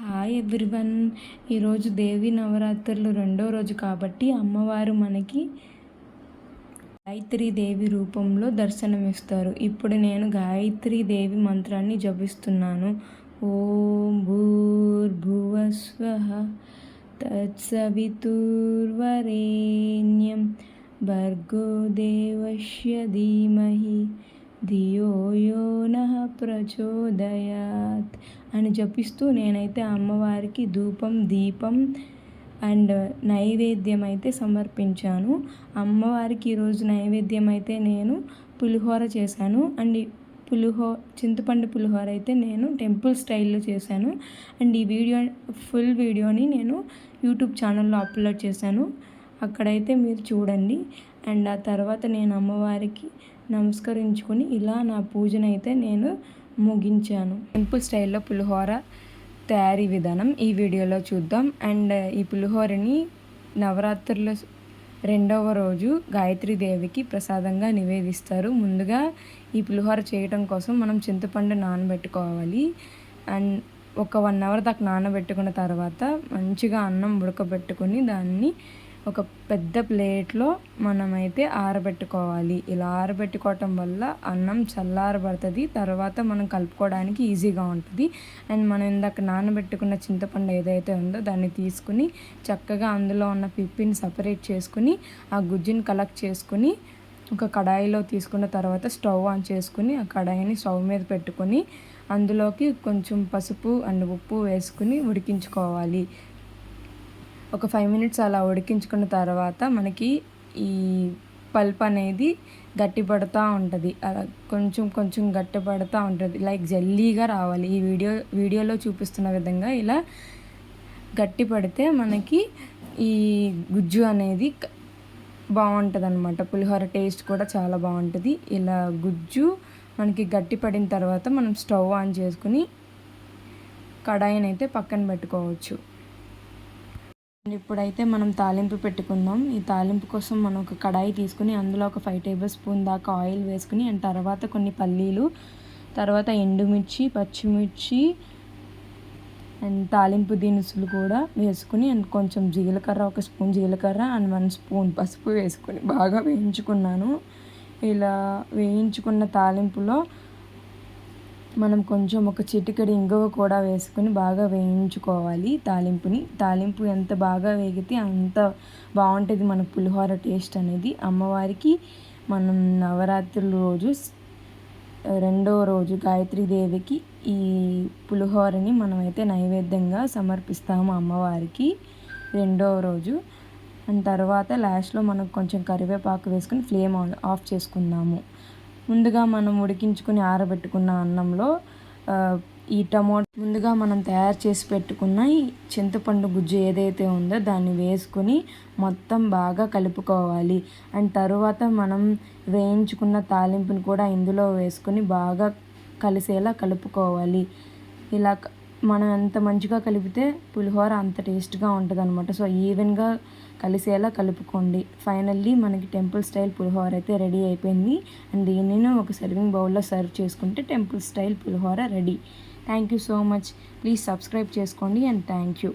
Hi everyone. ఈరోజు దేవి నవరాత్రులు రెండో రోజు కాబట్టి అమ్మవారు మనకి గాయత్రీ దేవి రూపంలో దర్శనమిస్తారు. ఇప్పుడు నేను గాయత్రీ దేవి మంత్రాన్ని జపిస్తున్నాను. ఓం భూర్భువస్వః తత్సవితుర్వరేణ్యం భర్గో దేవస్య ధీమహి ధియో యో నః ప్రచోదయాత్ అని జపిస్తూ నేనైతే అమ్మవారికి ధూపం దీపం అండ్ నైవేద్యం అయితే సమర్పించాను. అమ్మవారికి ఈరోజు నైవేద్యం అయితే నేను పులిహోర చేశాను. అండ్ చింతపండు పులిహోర అయితే నేను టెంపుల్ స్టైల్లో చేశాను. అండ్ ఈ ఫుల్ వీడియోని నేను యూట్యూబ్ ఛానల్లో అప్లోడ్ చేశాను. అక్కడైతే మీరు చూడండి. అండ్ ఆ తర్వాత నేను అమ్మవారికి నమస్కరించుకొని ఇలా నా పూజనైతే నేను ముగించాను. టెంపుల్ స్టైల్లో పులిహోర తయారీ విధానం ఈ వీడియోలో చూద్దాం. అండ్ ఈ పులిహోరని నవరాత్రుల రెండవ రోజు గాయత్రీదేవికి ప్రసాదంగా నివేదిస్తారు. ముందుగా ఈ పులిహోర చేయడం కోసం మనం చింతపండు నానబెట్టుకోవాలి. అండ్ ఒక 1 అవర్ దాకా నానబెట్టుకున్న తర్వాత మంచిగా అన్నం ఉడకబెట్టుకొని దాన్ని ఒక పెద్ద ప్లేట్లో మనమైతే ఆరబెట్టుకోవాలి. ఇలా ఆరబెట్టుకోవటం వల్ల అన్నం చల్లారబడుతుంది. తర్వాత మనం కలుపుకోవడానికి ఈజీగా ఉంటుంది. అండ్ మనం ఇందాక నానబెట్టుకున్న చింతపండు ఏదైతే ఉందో దాన్ని తీసుకుని చక్కగా అందులో ఉన్న పిప్పిని సపరేట్ చేసుకుని ఆ గుజ్జుని కలెక్ట్ చేసుకుని ఒక కడాయిలో తీసుకున్న తర్వాత స్టవ్ ఆన్ చేసుకుని ఆ కడాయిని స్టవ్ మీద పెట్టుకొని అందులోకి కొంచెం పసుపు అండ్ ఉప్పు వేసుకుని ఉడికించుకోవాలి. ఒక 5 మినిట్స్ అలా ఉడికించుకున్న తర్వాత మనకి ఈ పల్ప్ అనేది గట్టిపడుతూ ఉంటుంది. అలా కొంచెం గట్టిపడుతూ ఉంటుంది. లైక్ జెల్లీగా రావాలి. ఈ వీడియోలో చూపిస్తున్న విధంగా ఇలా గట్టి పడితే మనకి ఈ గుజ్జు అనేది బాగుంటుంది అన్నమాట. పులిహోర టేస్ట్ కూడా చాలా బాగుంటుంది. ఇలా గుజ్జు మనకి గట్టి పడిన తర్వాత మనం స్టవ్ ఆన్ చేసుకుని కడాయిని అయితే పక్కన పెట్టుకోవచ్చు. ఇప్పుడైతే మనం తాలింపు పెట్టుకుందాం. ఈ తాలింపు కోసం మనం ఒక కడాయి తీసుకుని అందులో ఒక 5 టేబుల్ స్పూన్ దాకా ఆయిల్ వేసుకుని అండ్ తర్వాత కొన్ని పల్లీలు, తర్వాత ఎండుమిర్చి, పచ్చిమిర్చి అండ్ తాలింపు దినుసులు కూడా వేసుకుని అండ్ కొంచెం జీలకర్ర, 1 స్పూన్ జీలకర్ర అండ్ 1 స్పూన్ పసుపు వేసుకుని బాగా వేయించుకున్నాను. ఇలా వేయించుకున్న తాలింపులో మనం కొంచెం ఒక చిటికెడు ఇంగువ కూడా వేసుకుని బాగా వేయించుకోవాలి తాలింపు ఎంత బాగా వేగితే అంత బాగుంటుంది మన పులిహోర టేస్ట్ అనేది. అమ్మవారికి మనం నవరాత్రుల రోజు రెండవ రోజు గాయత్రీదేవికి ఈ పులిహోరని మనమైతే నైవేద్యంగా సమర్పిస్తాము అమ్మవారికి రెండవ రోజు. అండ్ తర్వాత లాస్ట్లో మనం కొంచెం కరివేపాకు వేసుకుని ఫ్లేమ్ ఆఫ్ చేసుకుందాము. ముందుగా మనం ఉడికించుకుని ఆరబెట్టుకున్న అన్నంలో ముందుగా మనం తయారు చేసి పెట్టుకున్న ఈ చింతపండు గుజ్జు ఏదైతే ఉందో దాన్ని వేసుకుని మొత్తం బాగా కలుపుకోవాలి. అండ్ తరువాత మనం వేయించుకున్న తాలింపుని కూడా ఇందులో వేసుకుని బాగా కలిసేలా కలుపుకోవాలి. ఇలా మనం ఎంత మంచిగా కలిపితే పులిహోర అంత టేస్ట్గా ఉంటుంది అనమాట. సో ఈవెన్గా కలిసేలా కలుపుకోండి. ఫైనల్లీ మనకి టెంపుల్ స్టైల్ పులిహోర అయితే రెడీ అయిపోయింది. అండ్ దీనిని ఒక సర్వింగ్ బౌల్లో సర్వ్ చేసుకుంటే temple style pulihora ready. Thank you so much. Please subscribe చేసుకోండి అండ్ థ్యాంక్ యూ.